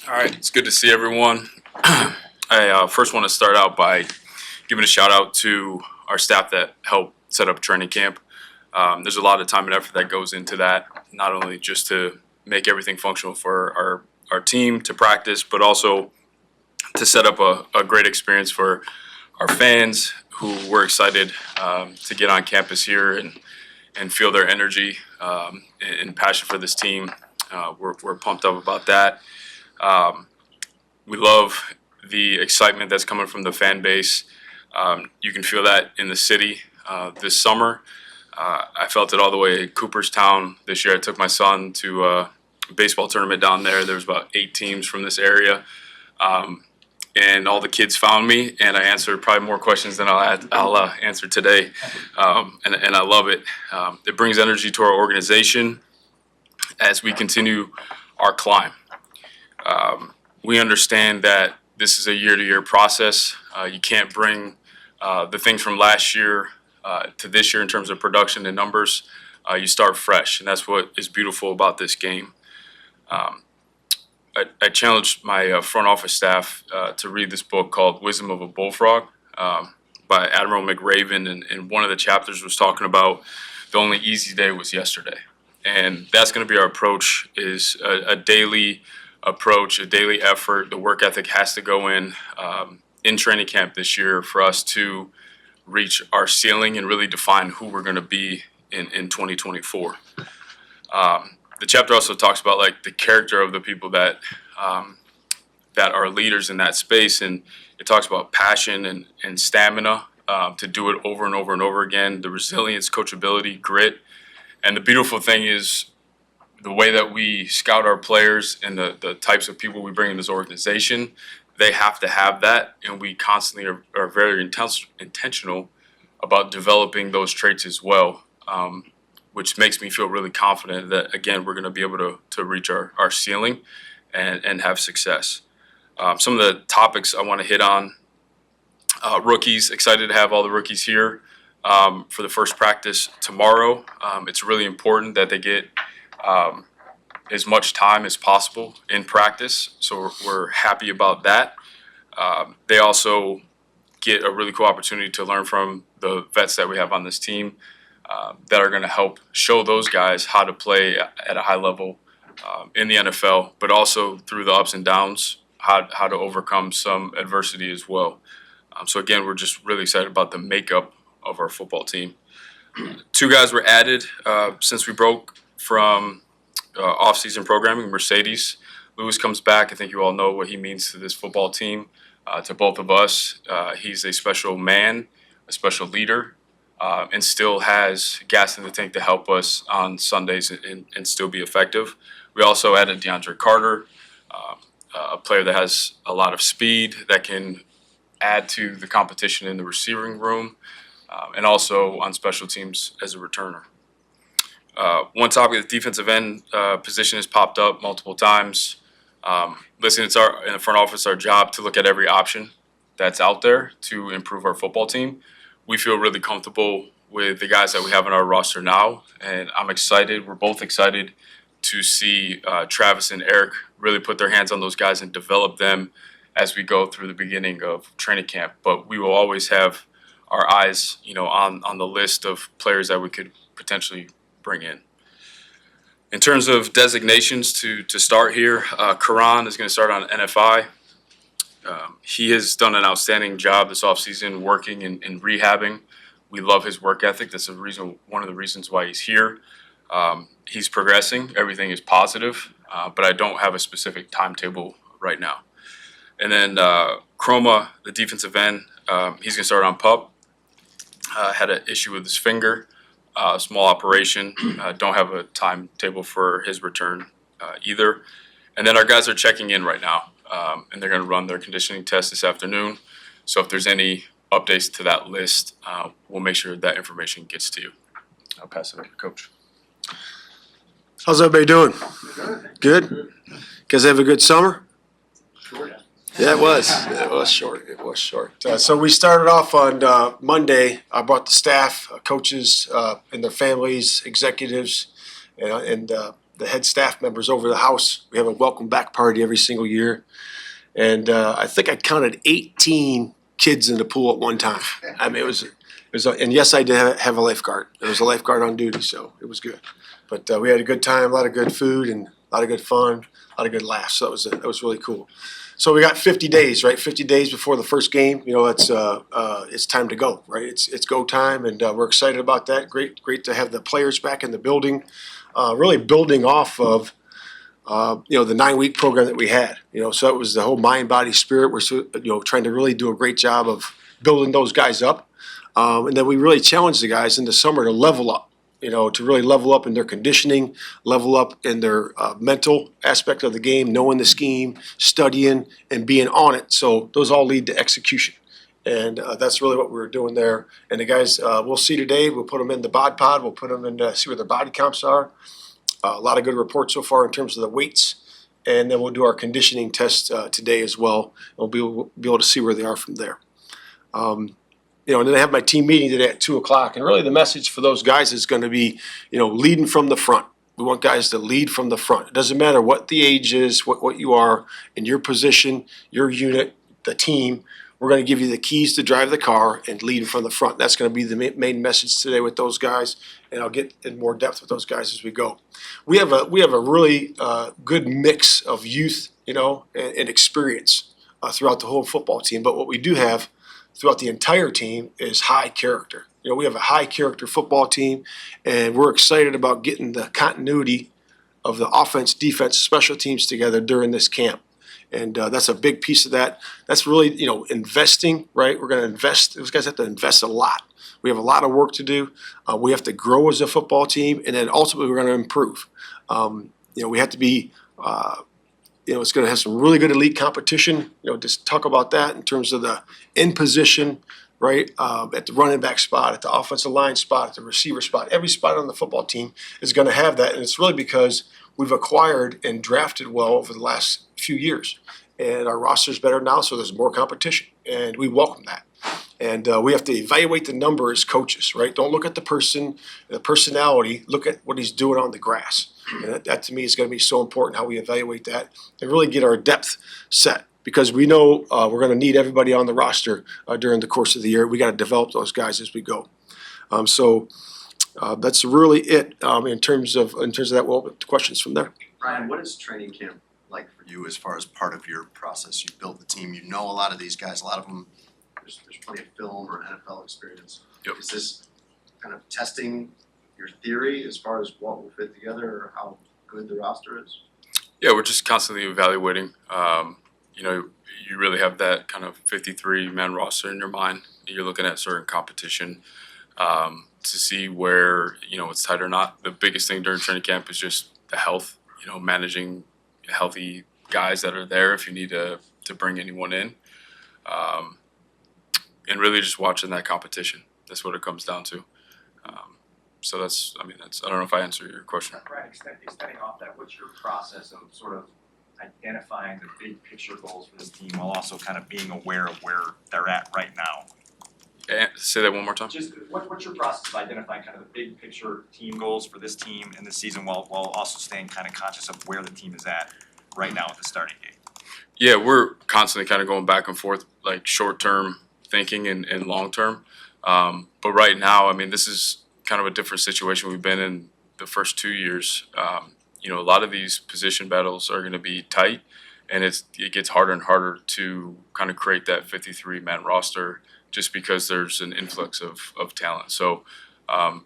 All right, it's good to see everyone. I first want to start out by giving a shout out to our staff that helped set up training camp. There's a lot of time and effort that goes into that, not only just to make everything functional for our team to practice, but also to set up a great experience for our fans who were excited to get on campus here and feel their energy and passion for this team. We're pumped up about that. We love the excitement that's coming from the fan base. You can feel that in the city this summer. I felt it all the way at Cooperstown this year. I took my son to a baseball tournament down there. There was about 8 teams from this area. And all the kids found me, and I answered probably more questions than I'll answer today. And I love it. It brings energy to our organization as we continue our climb. We understand that this is a year-to-year process. You can't bring the things from last year to this year in terms of production and numbers. You start fresh, and that's what is beautiful about this game. I challenged my front office staff to read this book called Wisdom of a Bullfrog by Admiral McRaven, and one of the chapters was talking about the only easy day was yesterday. And that's going to be our approach, is a daily approach, a daily effort. The work ethic has to go in training camp this year for us to reach our ceiling and really define who we're going to be in 2024. The chapter also talks about like the character of the people that are leaders in that space, and it talks about passion and stamina to do it over and over and over again, the resilience, coachability, grit. And the beautiful thing is the way that we scout our players and the types of people we bring in this organization, they have to have that, and we constantly are very intentional about developing those traits as well, which makes me feel really confident that, again, we're going to be able to reach our ceiling and have success. Some of the topics I want to hit on, rookies, excited to have all the rookies here for the first practice tomorrow. It's really important that they get as much time as possible in practice, so we're happy about that. They also get a really cool opportunity to learn from the vets that we have on this team that are going to help show those guys how to play at a high level in the NFL, but also through the ups and downs, how to overcome some adversity as well. So again, we're just really excited about the makeup of our football team. 2 guys were added since we broke from off-season programming. Mercedes Lewis comes back. I think you all know what he means to this football team, to both of us. He's a special man, a special leader, and still has gas in the tank to help us on Sundays and still be effective. We also added DeAndre Carter, a player that has a lot of speed that can add to the competition in the receiving room, and also on special teams as a returner. One topic, the defensive end position has popped up multiple times. Listen, it's in the front office, our job to look at every option that's out there to improve our football team. We feel really comfortable with the guys that we have on our roster now, and I'm excited. We're both excited to see Travis and Eric really put their hands on those guys and develop them as we go through the beginning of training camp. But we will always have our eyes, on the list of players that we could potentially bring in. In terms of designations to start here, Karan is going to start on NFI. He has done an outstanding job this offseason working and rehabbing. We love his work ethic. That's one of the reasons why he's here. He's progressing. Everything is positive, but I don't have a specific timetable right now. And then Chroma, the defensive end, he's going to start on PUP. Had an issue with his finger, small operation. Don't have a timetable for his return either. And then our guys are checking in right now, and they're going to run their conditioning test this afternoon. So if there's any updates to that list, we'll make sure that information gets to you. I'll pass it over to Coach. How's everybody doing? Good? Guys have a good summer? Sure. Yeah, it was. It was short. So we started off on Monday. I brought the staff, coaches, and their families, executives, and the head staff members over to the house. We have a welcome back party every single year. And I think I counted 18 kids in the pool at one time. I mean, it was, and yes, I did have a lifeguard. There was a lifeguard on duty, so it was good. But we had a good time, a lot of good food, and a lot of good fun, a lot of good laughs. So that was really cool. So we got 50 days, right? 50 days before the first game. You know, it's time to go, right? It's go time, and we're excited about that. Great to have the players back in the building. Really building off of the 9-week program that we had. So it was the whole mind, body, spirit. We're trying to really do a great job of building those guys up, and then we really challenged the guys in the summer to level up. To really level up in their conditioning, level up in their mental aspect of the game, knowing the scheme, studying, and being on it. So those all lead to execution. And that's really what we were doing there. And the guys, we'll see today. We'll put them in the bod pod. We'll put them in, see where their body comps are. A lot of good reports so far in terms of the weights. And then we'll do our conditioning test today as well. We'll be able to see where they are from there. And then I have my team meeting today at 2:00. And really the message for those guys is going to be, leading from the front. We want guys to lead from the front. It doesn't matter what the age is, what you are in your position, your unit, the team. We're going to give you the keys to drive the car and lead from the front. That's going to be the main message today with those guys, and I'll get in more depth with those guys as we go. We have a really good mix of youth, and experience throughout the whole football team. But what we do have throughout the entire team is high character. We have a high character football team, and we're excited about getting the continuity of the offense, defense, special teams together during this camp. And that's a big piece of that. That's really, investing, right? We're going to invest. Those guys have to invest a lot. We have a lot of work to do. We have to grow as a football team, and then ultimately we're going to improve. We have to be, it's going to have some really good elite competition. Just talk about that in terms of the in position, right? At the running back spot, at the offensive line spot, at the receiver spot. Every spot on the football team is going to have that, and it's really because we've acquired and drafted well over the last few years. And our roster is better now, so there's more competition. And we welcome that. And we have to evaluate the number as coaches, right? Don't look at the person, the personality. Look at what he's doing on the grass. And that to me is going to be so important, how we evaluate that and really get our depth set. Because we know we're going to need everybody on the roster during the course of the year. We got to develop those guys as we go. That's really it in terms of that. We'll open to questions from there. Ryan, what is training camp like for you as far as part of your process? You built the team. You know a lot of these guys. A lot of them, there's plenty of film or NFL experience. Yep. Is this kind of testing your theory as far as what will fit together or how good the roster is? Yeah, we're just constantly evaluating. You really have that kind of 53-man roster in your mind. You're looking at certain competition to see where, it's tight or not. The biggest thing during training camp is just the health, managing healthy guys that are there if you need to bring anyone in. And really just watching that competition. That's what it comes down to. I don't know if I answered your question. Right, extending off that, what's your process of sort of identifying the big picture goals for this team while also kind of being aware of where they're at right now? Say that one more time. Just what's your process of identifying kind of the big picture team goals for this team in this season while also staying kind of conscious of where the team is at right now at the starting gate? Yeah, we're constantly kind of going back and forth, like short-term thinking and long-term. But right now, this is kind of a different situation we've been in the first 2 years. A lot of these position battles are going to be tight, and it gets harder and harder to kind of create that 53-man roster just because there's an influx of talent. So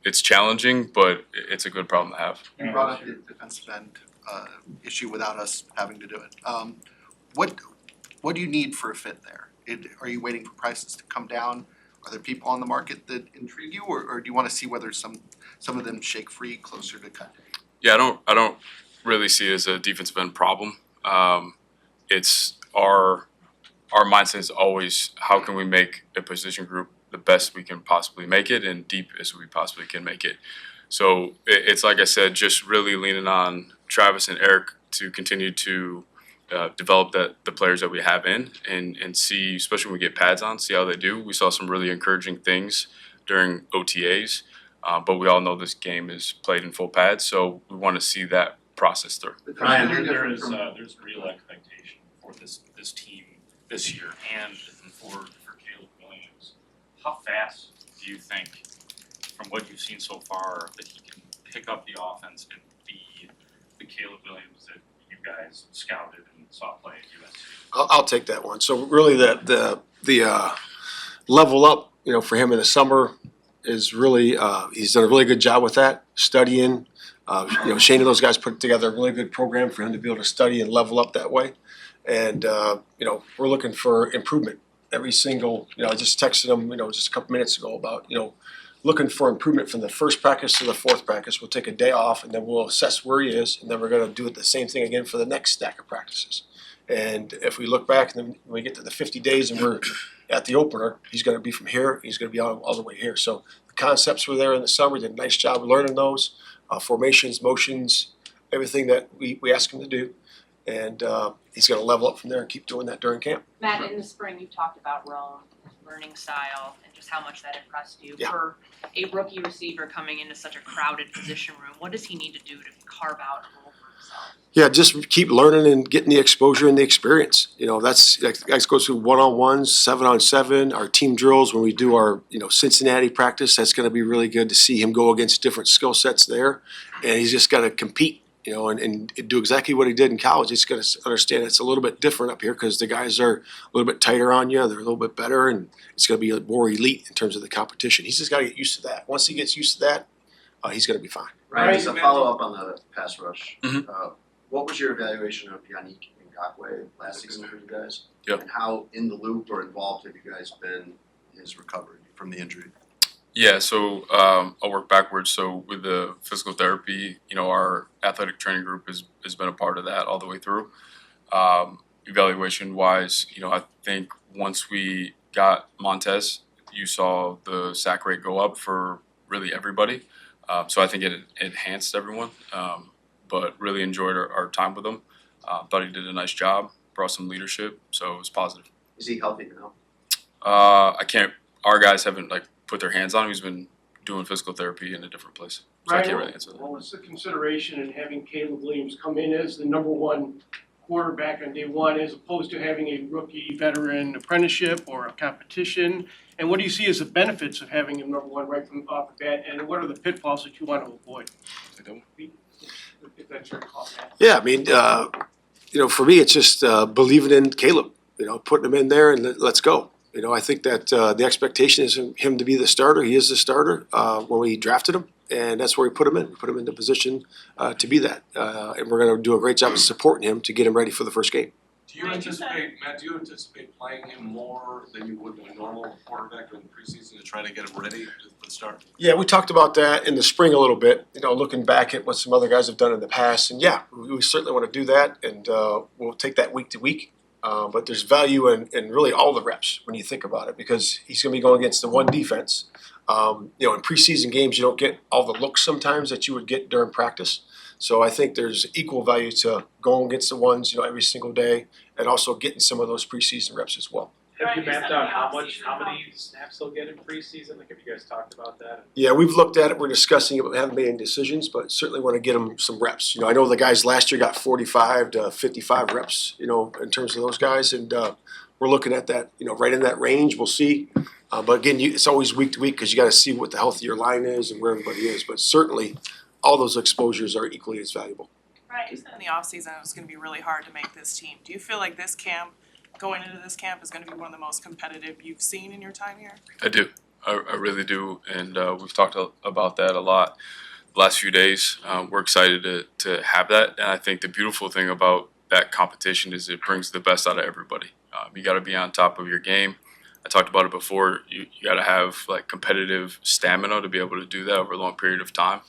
it's challenging, but it's a good problem to have. You brought up the defensive end issue without us having to do it. What do you need for a fit there? Are you waiting for prices to come down? Are there people on the market that intrigue you, or do you want to see whether some of them shake free closer to cut day? Yeah, I don't really see it as a defensive end problem. It's our mindset is always how can we make a position group the best we can possibly make it and deep as we possibly can make it. So it's like I said, just really leaning on Travis and Eric to continue to develop the players that we have in and see, especially when we get pads on, see how they do. We saw some really encouraging things during OTAs, but we all know this game is played in full pads, so we want to see that process through. Ryan, Very there different is, from- there's real expectation for this team this year and for Caleb Williams. How fast do you think, from what you've seen so far, that he can pick up the offense and be the Caleb Williams that you guys scouted and saw play at USC? I'll take that one. So really the level up, for him in the summer is really, he's done a really good job with that, studying. Shane and those guys put together a really good program for him to be able to study and level up that way. And, we're looking for improvement every single, I just texted him, just a couple minutes ago about, looking for improvement from the first practice to the fourth practice. We'll take a day off and then we'll assess where he is. And then we're going to do the same thing again for the next stack of practices. And if we look back and then when we get to the 50 days and we're at the opener, he's going to be from here, he's going to be all the way here. So the concepts were there in the summer, did a nice job learning those, formations, motions, everything that we asked him to do. And he's going to level up from there and keep doing that during camp. Matt, in the spring, you talked about Rome, his learning style, and just how much that impressed you. Yeah. For a rookie receiver coming into such a crowded position room, what does he need to do to carve out a role for himself? Yeah, just keep learning and getting the exposure and the experience. That's guys go through 1-on-1s, 7-on-7, our team drills when we do our Cincinnati practice. That's going to be really good to see him go against different skill sets there, and he's just got to compete. And do exactly what he did in college. He's going to understand it's a little bit different up here because the guys are a little bit tighter on you. They're a little bit better, and it's going to be more elite in terms of the competition. He's just got to get used to that. Once he gets used to that, he's going to be fine. Ryan, just a follow-up on the pass rush. Mhm. What was your evaluation of Yannick Ngakoue last season for you guys? Yep. And how in the loop or involved have you guys been in his recovery from the injury? Yeah, so I'll work backwards. So with the physical therapy, our athletic training group has been a part of that all the way through. Evaluation wise, I think once we got Montez, you saw the sack rate go up for really everybody. So I think it enhanced everyone, but really enjoyed our time with him. Thought he did a nice job, brought some leadership, so it was positive. Is he healthy now? Our guys haven't put their hands on him. He's been doing physical therapy in a different place. So I can't really answer that. What was the consideration in having Caleb Williams come in as the number one quarterback on day one as opposed to having a rookie veteran apprenticeship or a competition? And what do you see as the benefits of having him number one right from off the bat? And what are the pitfalls that you want to avoid? If that's your call, Matt. Yeah, I mean, for me, it's just believing in Caleb. Putting him in there and let's go. I think that the expectation is him to be the starter. He is the starter when we drafted him, and that's where we put him in. We put him in the position to be that, and we're going to do a great job of supporting him to get him ready for the first game. Do you anticipate playing him more than you would a normal quarterback in the preseason to try to get him ready for the start? Yeah, we talked about that in the spring a little bit, looking back at what some other guys have done in the past. And yeah, we certainly want to do that, and we'll take that week to week. But there's value in really all the reps when you think about it because he's going to be going against the one defense. In preseason games, you don't get all the looks sometimes that you would get during practice. So I think there's equal value to going against the ones, every single day and also getting some of those preseason reps as well. Have you mapped out how many snaps they'll get in preseason? Have you guys talked about that? Yeah, we've looked at it. We're discussing it, but we haven't made any decisions, but certainly want to get them some reps. I know the guys last year got 45 to 55 reps, in terms of those guys. And we're looking at that, right in that range. We'll see. But again, it's always week to week because you got to see what the health of your line is and where everybody is. But certainly all those exposures are equally as valuable. Right, you said in the offseason it was gonna be really hard to make this team. Do you feel like this camp, going into this camp, is gonna be one of the most competitive you've seen in your time here? I do. I really do, and we've talked about that a lot the last few days. We're excited to have that, and I think the beautiful thing about that competition is it brings the best out of everybody. You got to be on top of your game. I talked about it before. You got to have competitive stamina to be able to do that over a long period of time,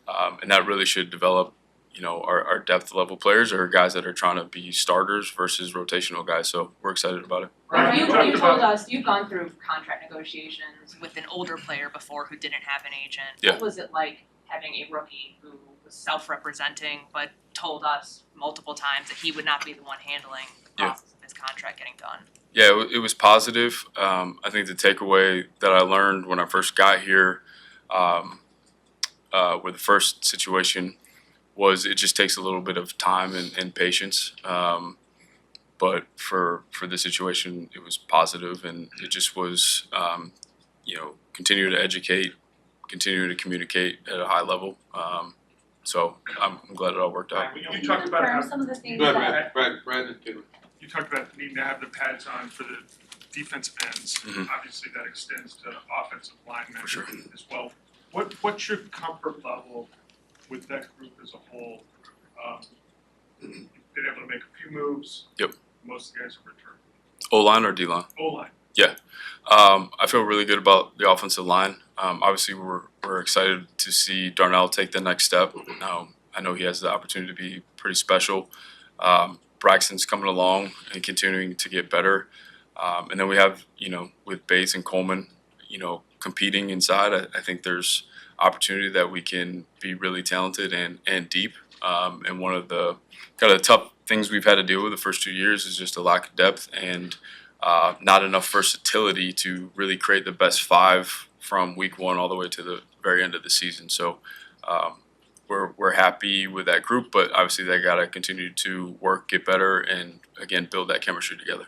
and that really should develop. Our depth level players are guys that are trying to be starters versus rotational guys. So we're excited about it. You told us you've gone through contract negotiations with an older player before who didn't have an agent. Yeah. What was it like having a rookie who was self-representing but told us multiple times that he would not be the one handling the process of his contract getting done? Yeah, it was positive. I think the takeaway that I learned when I first got here with the first situation it just takes a little bit of time and patience. But for the situation, it was positive, and it just was, continue to educate, continue to communicate at a high level. So I'm glad it all worked out. You talked about Confirm some of the things Go that. ahead, Brandon Taylor. you talked about needing to have the pads on for the defensive ends. Mhm. Obviously, that extends to offensive linemen For sure. as well. What's your comfort level with that group as a whole? You've been able to make a few moves. Yep. Most of the guys have returned. O-line or D-line? O-line. I feel really good about the offensive line. Obviously, we're excited to see Darnell take the next step. I know he has the opportunity to be pretty special. Braxton's coming along and continuing to get better. And then we have, with Bates and Coleman, competing inside. I think there's opportunity that we can be really talented and deep. And one of the kind of tough things we've had to deal with the first 2 years is just a lack of depth and not enough versatility to really create the best five from week one all the way to the very end of the season. So we're happy with that group, but obviously they got to continue to work, get better, and again build that chemistry together.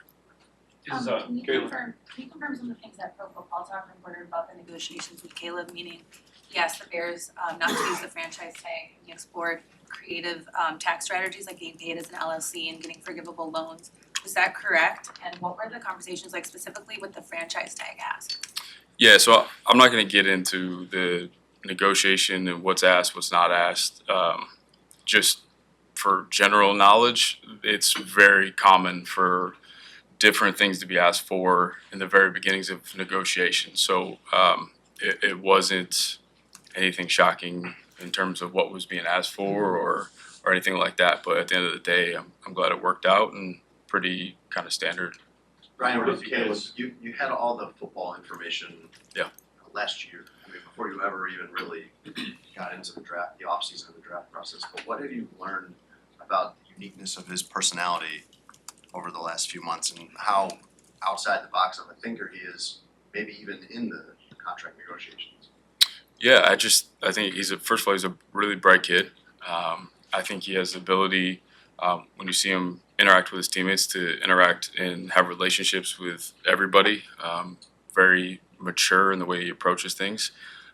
Can you confirm some of the things that Pro Football Talk reported about the negotiations with Caleb, meaning he asked the Bears not to use the franchise tag, he explored creative tax strategies like getting paid as an LLC and getting forgivable loans. Is that correct? And what were the conversations like specifically with the franchise tag ask? Yeah, so I'm not going to get into the negotiation and what's asked, what's not asked. Just for general knowledge, it's very common for different things to be asked for in the very beginnings of negotiations. So it wasn't anything shocking in terms of what was being asked for or anything like that. But at the end of the day, I'm glad it worked out and pretty kind of standard. Brian, with Caleb, you had all the football information. Yeah. Last year, before you ever even really got into the draft, the offseason of the draft process. But what have you learned about the uniqueness of his personality over the last few months and how outside the box of a thinker he is, maybe even in the contract negotiations? Yeah, I think first of all, he's a really bright kid. I think he has the ability, when you see him interact with his teammates, to interact and have relationships with everybody. Very mature in the way he approaches things.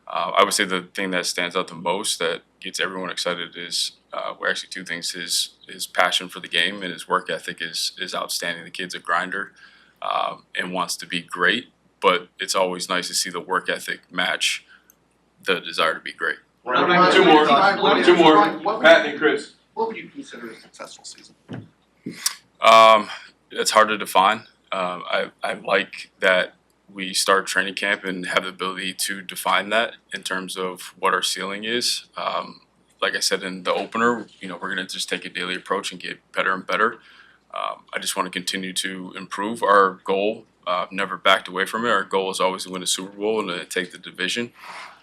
I would say the thing that stands out the most that gets everyone excited is, well, actually two things. His passion for the game and his work ethic is outstanding. The kid's a grinder and wants to be great, but it's always nice to see the work ethic match the desire to be great. Two more, Pat and Chris. What would you consider a successful season? It's hard to define. I like that we start training camp and have the ability to define that in terms of what our ceiling is. Like I said in the opener, we're going to just take a daily approach and get better and better. I just want to continue to improve. Our goal, never backed away from it. Our goal is always to win a Super Bowl and to take the division.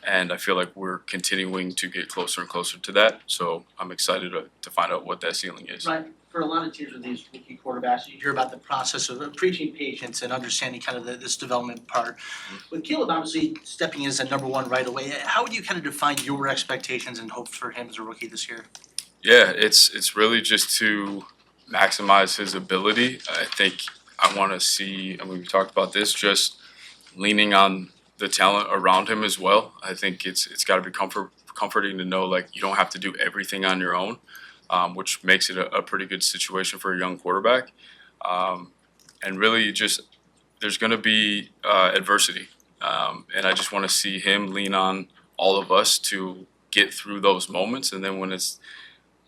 And I feel like we're continuing to get closer and closer to that. So I'm excited to find out what that ceiling is. Right. For a lot of teams with these rookie quarterbacks, you hear about the process of preaching patience and understanding kind of this development part. With Caleb obviously stepping in as a number one right away, how would you kind of define your expectations and hopes for him as a rookie this year? Yeah, it's really just to maximize his ability. I think I want to see, and we've talked about this, just leaning on the talent around him as well. I think it's got to be comforting to know like you don't have to do everything on your own. Which makes it a pretty good situation for a young quarterback. And really just there's going to be adversity. And I just want to see him lean on all of us to get through those moments. And then when it's,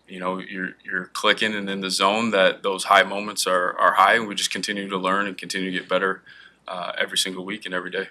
you're clicking and in the zone, that those high moments are high, and we just continue to learn and continue to get better every single week and every day.